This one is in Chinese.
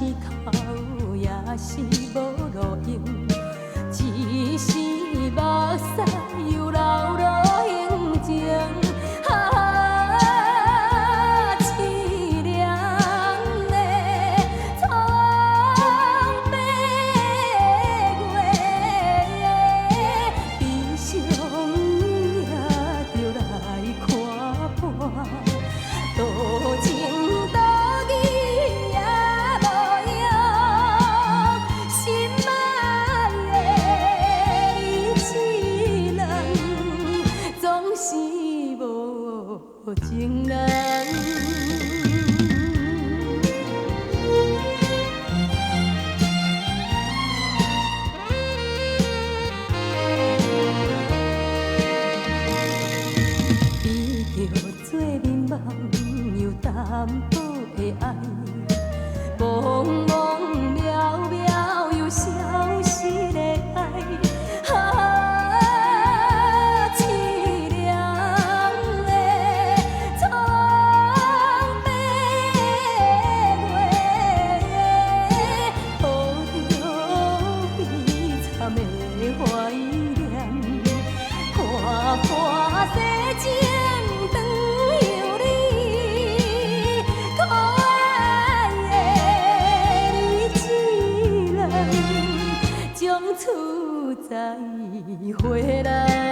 天头也是无路用，只是目屎又流落胸前。凄凉的苍白月，悲伤也着来看破。多情多义也无用，心爱的你一人，总是无情人。比着做面梦又淡薄的爱，茫茫渺渺又消失的爱，凄凉的苍白月，抱着悲惨的怀念，看破世情。长有你，可爱的你一人，将厝再回来。